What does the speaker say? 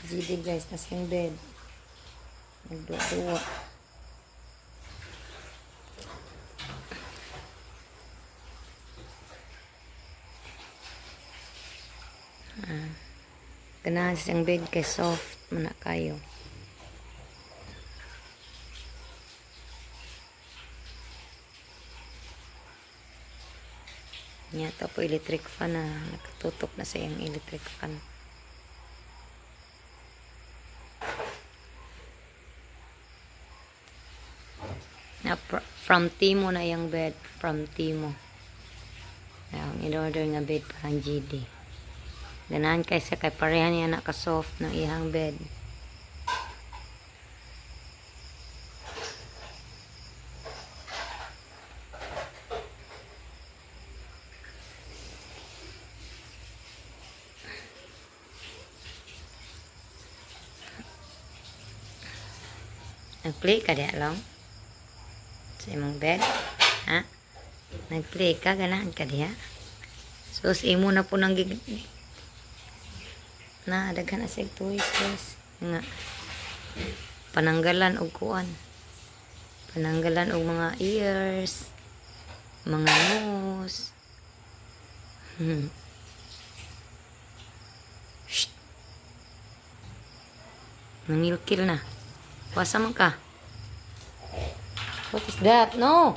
GD guys, nasa yung bed. Nagduwa-duwa. Ganahan sa yung bed kay soft mana kayo. Nya to po electric fan na nakatutok na sa yung electric fan. Na from Timo na yung bed, from Timo. Yung in-order nga bed parang GD. Ganahan kaysa kay parehan niya na ka-soft ng ihang bed. Nag-play ka diya lang? Sa imong bed? Ha? Nag-play ka? Ganahan ka diya? So, sa imo na po nang na, daghan na siya toys, guys. Nga. Pananggalan og kuan. Pananggalan og mga ears. Mga nose. Shh. Nangilkil na. Wasa man ka. What is that? No!